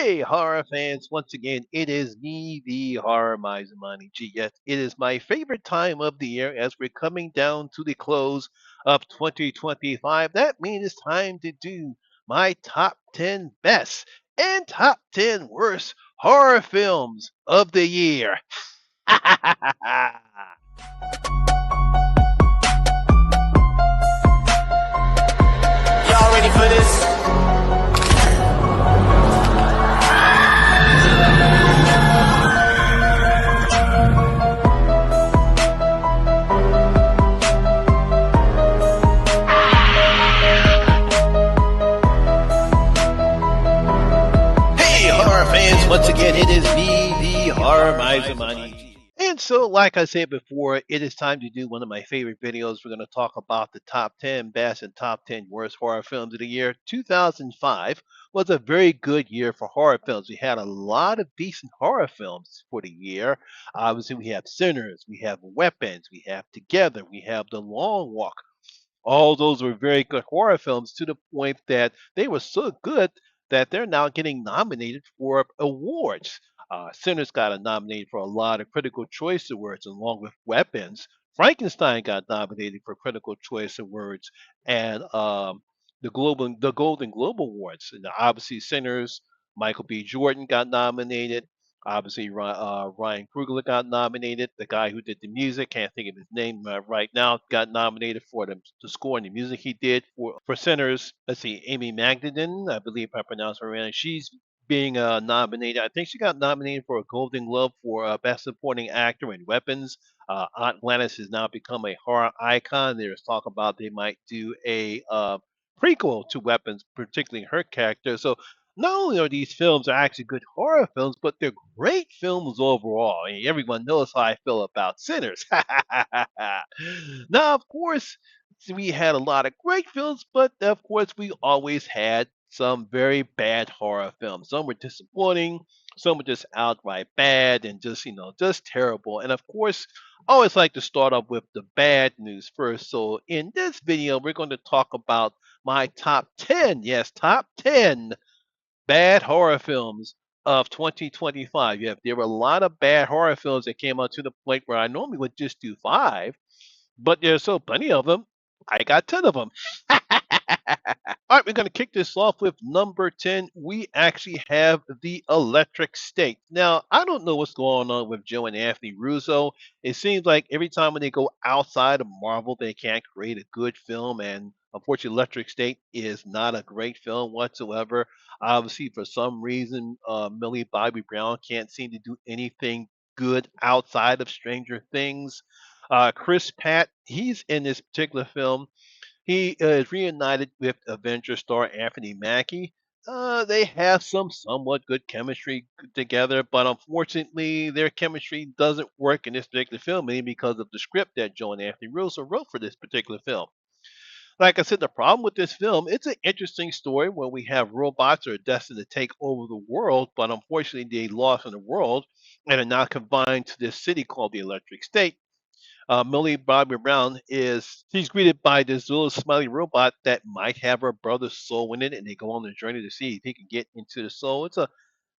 Hey, horror fans, once again, it is me, the Horror Miser Money G. Yes, it is my favorite time of the year as we're coming down to the close of 2025. That means it's time to do my top 10 best and top 10 worst horror films of the year. Y'all ready for this? Hey, horror fans, once again, it is me, the Horror Miser Money G. And so, like I said before, it is time to do one of my favorite videos. We're going to talk about the top 10 best and top 10 worst horror films of the year. 2005 was a very good year for horror films. We had a lot of decent horror films for the year. Obviously, we have Sinners, we have Weapons, we have Together, we have The Long Walk. All those were very good horror films to the point that they were so good that they're now getting nominated for awards. Sinners got nominated for a lot of Critical Choice Awards along with Weapons. Frankenstein got nominated for Critical Choice Awards and the Golden Globe Awards. And obviously, Sinners, Michael B. Jordan got nominated. Obviously, Ryan Coogler got nominated. The guy who did the music, can't think of his name right now, got nominated for the score and the music he did for Sinners. Let's see, Amy Magdalene, I believe I pronounced her right. She's being nominated. I think she got nominated for a Golden Globe for Best Supporting Actor in Weapons. Aunt Gladys has now become a horror icon. There's talk about they might do a prequel to Weapons, particularly her character. So not only are these films actually good horror films, but they're great films overall. I mean, everyone knows how I feel about Sinners. Now, of course, we had a lot of great films, but of course, we always had some very bad horror films. Some were disappointing, some were just outright bad and just terrible. And of course, I always like to start off with the bad news first. So in this video, we're going to talk about my top 10, yes, top 10 bad horror films of 2025. Yeah, there were a lot of bad horror films that came out to the point where I normally would just do five, but there's so plenty of them. I got 10 of them. All right, we're going to kick this off with number 10. We actually have The Electric State. Now, I don't know what's going on with Joe and Anthony Russo. It seems like every time when they go outside of Marvel, they can't create a good film. And unfortunately, Electric State is not a great film whatsoever. Obviously, for some reason, Millie Bobby Brown can't seem to do anything good outside of Stranger Things. Chris Pratt, he's in this particular film. He is reunited with Avenger star Anthony Mackie. They have some somewhat good chemistry together, but unfortunately, their chemistry doesn't work in this particular film, mainly because of the script that Joe and Anthony Russo wrote for this particular film. Like I said, the problem with this film, it's an interesting story where we have robots that are destined to take over the world, but unfortunately, they lost in the world and are now confined to this city called the Electric State. Millie Bobby Brown is she's greeted by this little smiley robot that might have her brother's soul in it, and they go on the journey to see if he can get into the soul. It's a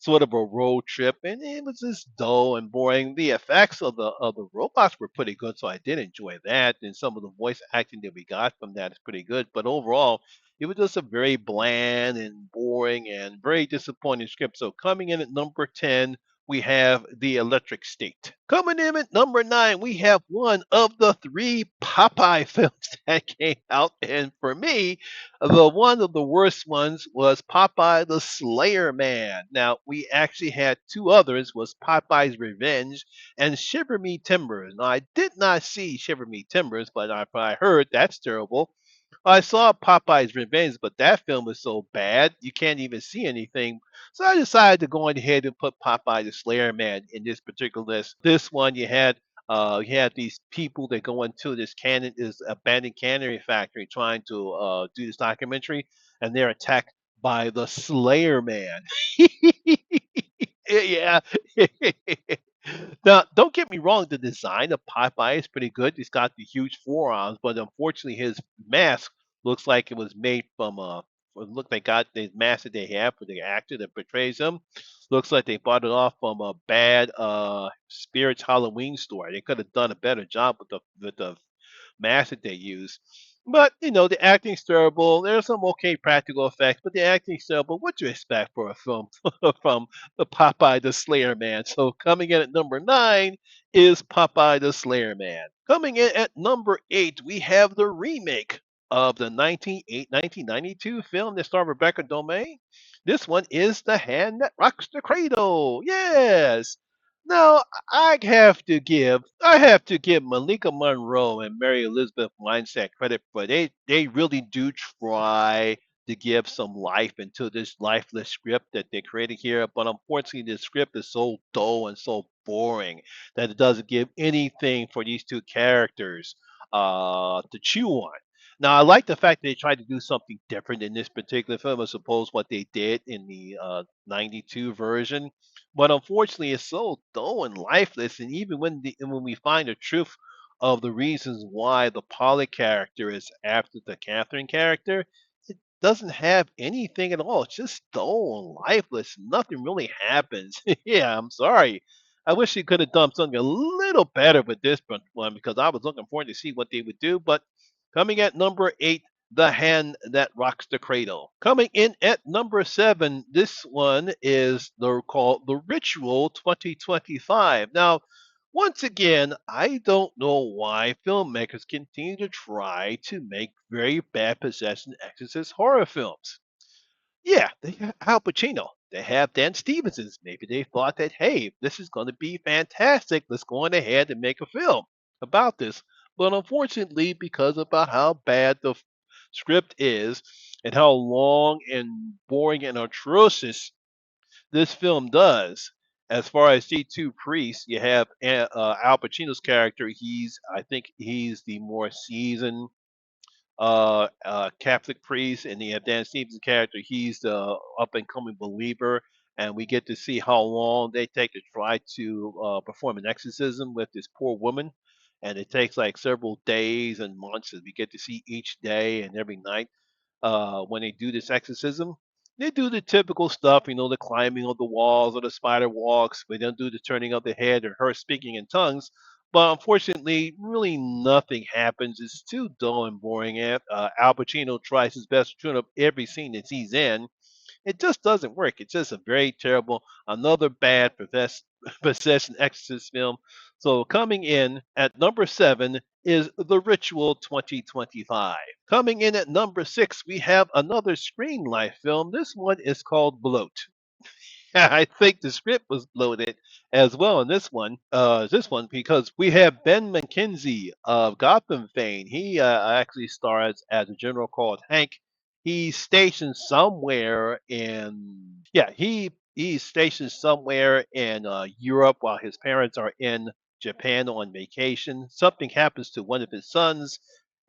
sort of a road trip, and it was just dull and boring. The effects of the robots were pretty good, so I did enjoy that, and some of the voice acting that we got from that is pretty good. But overall, it was just a very bland and boring and very disappointing script. So coming in at number 10, we have The Electric State. Coming in at number 9, we have one of the three Popeye films that came out. And for me, the one of the worst ones was Popeye the Slayer Man. Now, we actually had two others, was Popeye's Revenge and Shiver Me Timbers. Now, I did not see Shiver Me Timbers, but I heard that's terrible. I saw Popeye's Revenge, but that film was so bad you can't even see anything. So I decided to go ahead and put Popeye the Slayer Man in this particular list. This one you had these people that go into this abandoned cannery factory trying to do this documentary, and they're attacked by the Slayer Man. Yeah. Now, don't get me wrong, the design of Popeye is pretty good. He's got the huge forearms, but unfortunately, his mask looks like it was made from look, they got the mask that they have for the actor that portrays him. Looks like they bought it off from a bad Spirits Halloween store. They could have done a better job with the mask that they use. But the acting's terrible. There's some okay practical effects, but the acting's terrible. What do you expect for a film from the Popeye the Slayer Man? So coming in at number 9 is Popeye the Slayer Man. Coming in at number 8, we have the remake of the 1992 film that starred Rebecca Domay. This one is The Hand That Rocks the Cradle. Yes. Now I have to give Malika Monroe and Mary Elizabeth Winstead credit for they really do try to give some life into this lifeless script that they created here, but unfortunately the script is so dull and so boring that it doesn't give anything for these two characters to chew on. Now I like the fact that they tried to do something different in this particular film as opposed to what they did in the '92 version, but unfortunately, it's so dull and lifeless. And even when we find the truth of the reasons why the Polly character is after the Catherine character, it doesn't have anything at all. It's just dull and lifeless. Nothing really happens. Yeah, I'm sorry. I wish they could have done something a little better with this one because I was looking forward to see what they would do. But coming at number 8, The Hand That Rocks the Cradle. Coming in at number 7, this one is called The Ritual 2025. Now, once again, I don't know why filmmakers continue to try to make very bad possession exorcist horror films. Yeah, they have Al Pacino. They have Dan Stevenson's. Maybe they thought that, hey, this is going to be fantastic. Let's go on ahead and make a film about this. But unfortunately, because about how bad the script is and how long and boring and atrocious this film does, as far as C2 Priest, you have Al Pacino's character. I think he's the more seasoned Catholic priest, and you have Dan Stevens' character. He's the up and coming believer, and we get to see how long they take to try to perform an exorcism with this poor woman, and it takes like several days and months as we get to see each day and every night when they do this exorcism. They do the typical stuff, the climbing of the walls or the spider walks. They don't do the turning of the head or her speaking in tongues. But unfortunately, really nothing happens. It's too dull and boring. Al Pacino tries his best to tune up every scene that he's in. It just doesn't work. It's just a very terrible, another bad possession exorcist film. So coming in at number 7 is The Ritual 2025. Coming in at number 6, we have another Screen Life film. This one is called Bloat. I think the script was bloated as well in this one because we have Ben McKenzie of Gotham fame. He actually stars as a general called Hank. He's stationed somewhere in yeah he's stationed somewhere in Europe while his parents are in Japan on vacation. Something happens to one of his sons,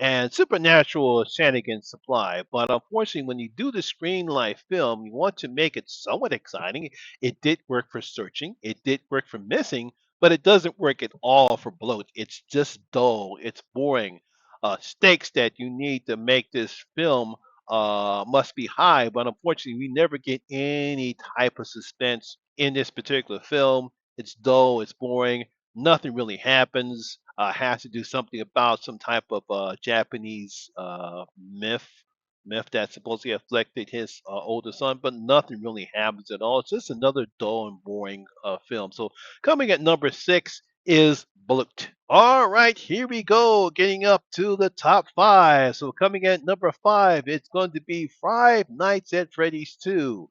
and supernatural shenanigans supply. But unfortunately, when you do the screen life film, you want to make it somewhat exciting. It did work for searching, it did work for missing, but it doesn't work at all for bloat. It's just dull, it's boring. Stakes that you need to make this film must be high, but unfortunately, we never get any type of suspense in this particular film. It's dull, it's boring, nothing really happens. Has to do something about some type of Japanese myth that supposedly afflicted his older son, but nothing really happens at all. It's just another dull and boring film. So coming at number 6 is Bloat. All right, here we go, getting up to the top 5. So coming at number 5, it's going to be Five Nights at Freddy's 2.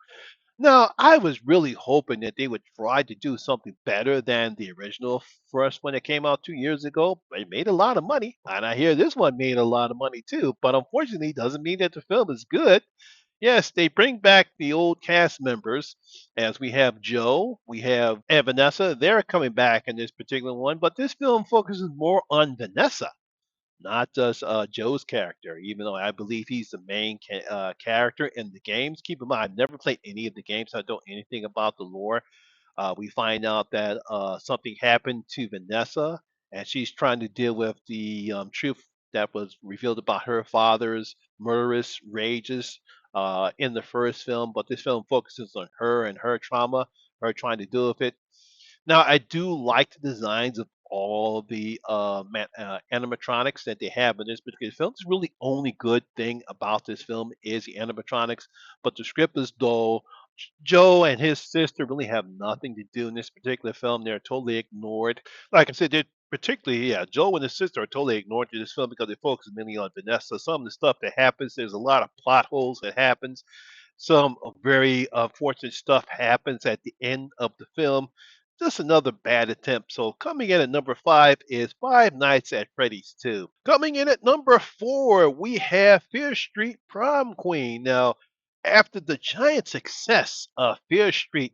Now, I was really hoping that they would try to do something better than the original first one that came out 2 years ago. It made a lot of money, and I hear this one made a lot of money too. But unfortunately, doesn't mean that the film is good. Yes, they bring back the old cast members, as we have Joe, we have and Vanessa. They're coming back in this particular one, but this film focuses more on Vanessa, not just Joe's character, even though I believe he's the main character in the games. Keep in mind, I've never played any of the games, so I don't know anything about the lore. We find out that something happened to Vanessa, and she's trying to deal with the truth that was revealed about her father's murderous rages. in the first film, but this film focuses on her and her trauma, her trying to deal with it. Now, I do like the designs of all the animatronics that they have in this particular film. The really only good thing about this film is the animatronics, but the script is dull. Joe and his sister really have nothing to do in this particular film. They're totally ignored. Like I said, they're particularly, yeah, Joe and his sister are totally ignored in this film because they focus mainly on Vanessa. Some of the stuff that happens, there's a lot of plot holes that happens. Some very unfortunate stuff happens at the end of the film. Just another bad attempt. So coming in at number five is Five Nights at Freddy's 2. Coming in at number four, we have Fear Street Prom Queen. Now, after the giant success of Fear Street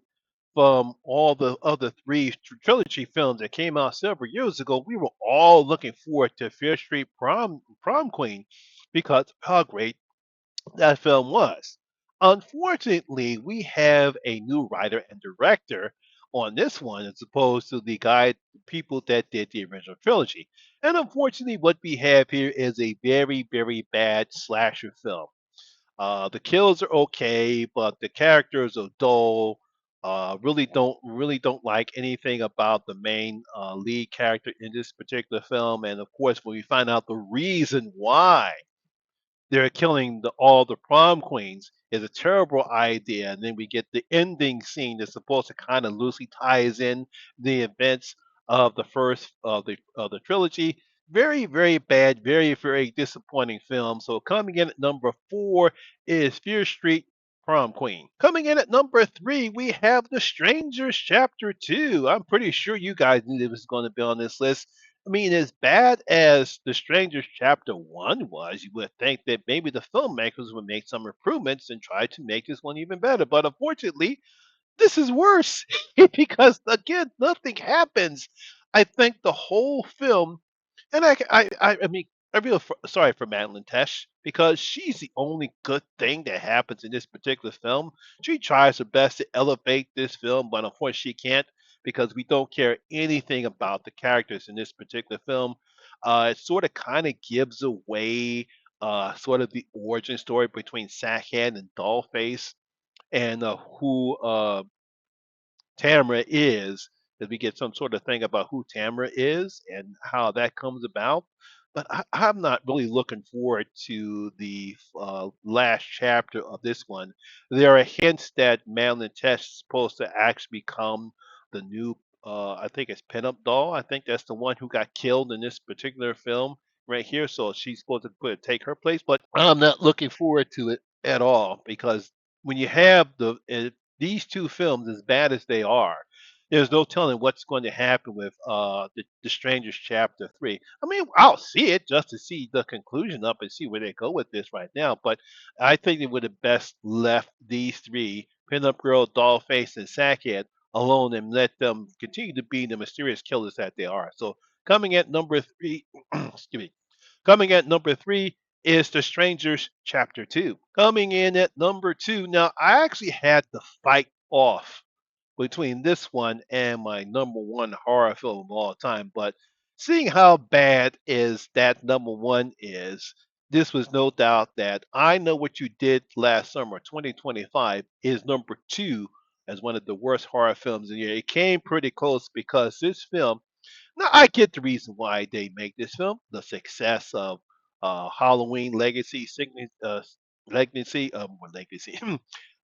from all the other three trilogy films that came out several years ago, we were all looking forward to Fear Street Prom Queen because of how great that film was. Unfortunately, we have a new writer and director on this one as opposed to the people that did the original trilogy. And unfortunately, what we have here is a very, very bad slasher film. The kills are okay, but the characters are dull. Really don't like anything about the main lead character in this particular film. And of course, when we find out the reason why they're killing all the prom queens is a terrible idea. And then we get the ending scene that's supposed to kind of loosely ties in the events of the first of the trilogy. Very, very bad, very, very disappointing film. So coming in at number four is Fear Street Prom Queen. Coming in at number three, we have The Strangers Chapter 2. I'm pretty sure you guys knew this was going to be on this list. I mean, as bad as The Strangers Chapter 1 was, you would think that maybe the filmmakers would make some improvements and try to make this one even better. But unfortunately, this is worse because, again, nothing happens. I think the whole film, and I mean, I feel sorry for Madeline Tesh because she's the only good thing that happens in this particular film. She tries her best to elevate this film, but unfortunately, she can't because we don't care anything about the characters in this particular film. It sort of kind of gives away sort of the origin story between Sackhead and Dollface and who Tamara is, that we get some sort of thing about who Tamara is and how that comes about. But I'm not really looking forward to the last chapter of this one. There are hints that Madeline Tesh is supposed to actually become the new, I think it's pinup doll. I think that's the one who got killed in this particular film right here. So she's supposed to take her place. But I'm not looking forward to it at all because when you have these two films, as bad as they are, there's no telling what's going to happen with the Strangers Chapter 3. I mean, I'll see it just to see the conclusion up and see where they go with this right now. But I think they would have best left these three, Pinup Girl, Dollface, and Sackhead, alone and let them continue to be the mysterious killers that they are. So coming at number three, excuse me, coming at number three is The Strangers Chapter 2. Coming in at number two. Now, I actually had to fight off between this one and my number one horror film of all time, but seeing how bad is that number one is, this was no doubt that I Know What You Did Last Summer, 2025, is number two as one of the worst horror films in the year. It came pretty close because this film, now I get the reason why they make this film. The success of Halloween legacy,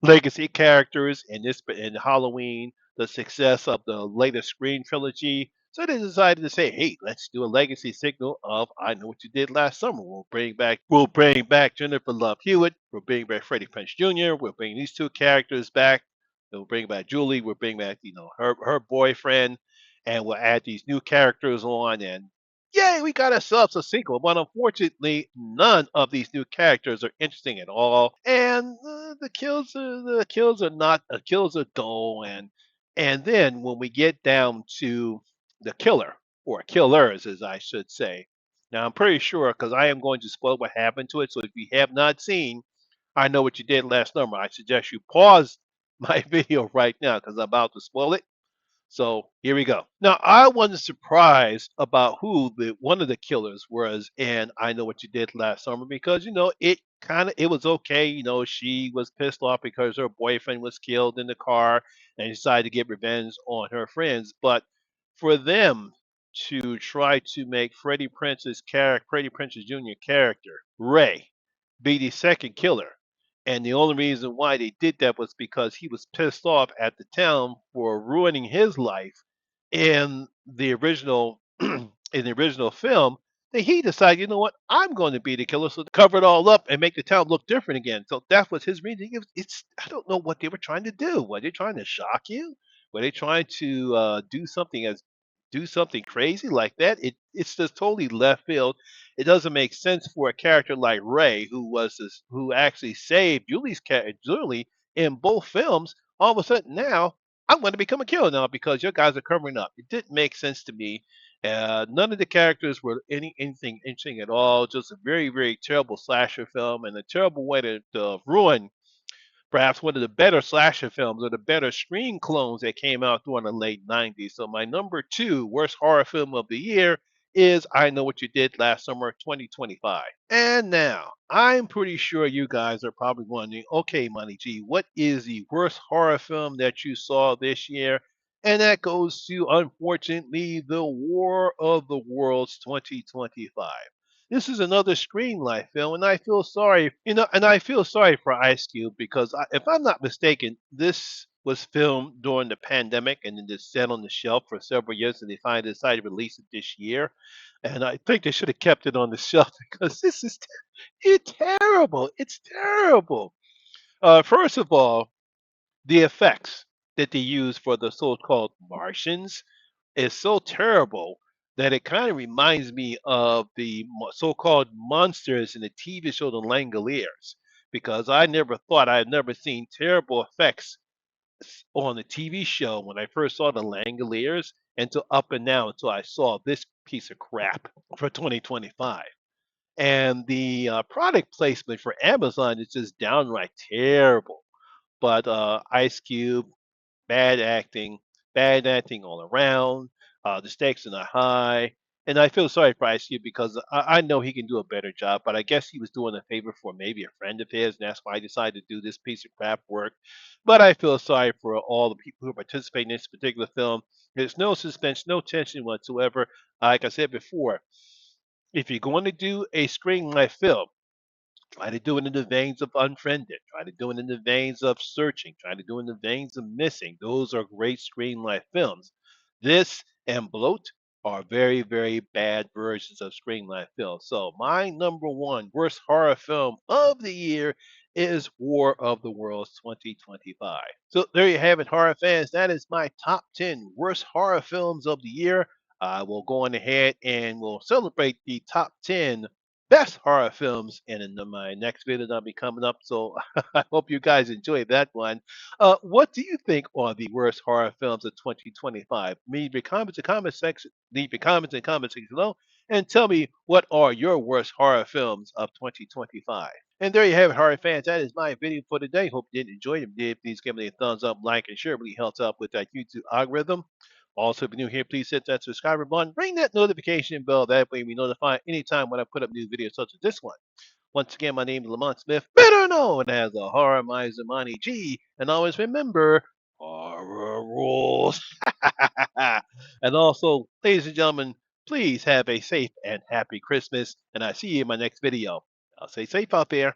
legacy characters in this in Halloween. The success of the latest Scream trilogy. So they decided to say, "Hey, let's do a legacy signal of I Know What You Did Last Summer. We'll bring back Jennifer Love Hewitt. We'll bring back Freddie Prinze Jr. We'll bring these two characters back. We'll bring back Julie. We'll bring back her boyfriend." And we'll add these new characters on, and yay, we got ourselves a sequel. But unfortunately, none of these new characters are interesting at all, and the kills are dull, and then when we get down to the killer or killers, as I should say. Now I'm pretty sure because I am going to spoil what happened to it. So if you have not seen I Know What You Did Last Summer, I suggest you pause my video right now because I'm about to spoil it. So here we go. Now I wasn't surprised about who the one of the killers was, and I know what you did last summer because it was okay. She was pissed off because her boyfriend was killed in the car, and decided to get revenge on her friends. But for them to try to make Freddie Prince's Jr. character Ray be the second killer, and the only reason why they did that was because he was pissed off at the town for ruining his life in the original in the original film. That he decided, you know what, I'm going to be the killer, so to cover it all up and make the town look different again. So that was his reason. It's I don't know what they were trying to do. Were they trying to shock you? Were they trying to do something crazy like that? It's just totally left field. It doesn't make sense for a character like Ray, who actually saved Julie in both films. All of a sudden now, I'm going to become a killer now because your guys are covering up. It didn't make sense to me. None of the characters were anything interesting at all. Just a very, very terrible slasher film and a terrible way to ruin perhaps one of the better slasher films or the better Scream clones that came out during the late 90s. So my number two worst horror film of the year is I Know What You Did Last Summer 2025. And now, I'm pretty sure you guys are probably wondering, okay, Money G, what is the worst horror film that you saw this year? And that goes to, unfortunately, The War of the Worlds 2025. This is another Screenlight film, and I feel sorry, and I feel sorry for Ice Cube because, if I'm not mistaken, this was filmed during the pandemic and then just sat on the shelf for several years, and they finally decided to release it this year. And I think they should have kept it on the shelf because it's terrible. It's terrible. First of all, the effects that they use for the so-called Martians is so terrible that it kind of reminds me of the so-called monsters in the TV show The Langoliers, because I had never seen terrible effects on the TV show when I first saw The Langoliers until up and now until I saw this piece of crap for 2025. And the product placement for Amazon is just downright terrible. But Ice Cube, bad acting, bad acting all around. The stakes are not high. And I feel sorry for Ice Cube because I know he can do a better job, but I guess he was doing a favor for maybe a friend of his, and that's why I decided to do this piece of crap work. But I feel sorry for all the people who participate in this particular film. There's no suspense, no tension whatsoever. Like I said before, if you're going to do a screenplay film, try to do it in the veins of Unfriended. Try to do it in the veins of Searching. Try to do it in the veins of Missing. Those are great screenlight films. This and Bloat are very, very bad versions of screenlight films. So my number one worst horror film of the year is War of the Worlds 2025. So there you have it, horror fans. That is my top 10 worst horror films of the year. I will go on ahead and we'll celebrate the top 10 best horror films in my next video that'll be coming up. So I hope you guys enjoy that one. What do you think are the worst horror films of 2025? Leave your comments in the comment section. Leave your comments in the comment section below, and tell me what are your worst horror films of 2025. And there you have it, horror fans. That is my video for today. Hope you did enjoy it. If you did, please give me a thumbs up, like, and share. It really helps out with that YouTube algorithm. Also, if you're new here, please hit that subscribe button. Ring that notification bell. That way, we notify anytime when I put up new videos such as this one. Once again, my name is Lamont Smith, better known as the Horror Miser Monty G. And always remember, horror rules. And also, ladies and gentlemen, please have a safe and happy Christmas. And I see you in my next video. I'll stay safe out there.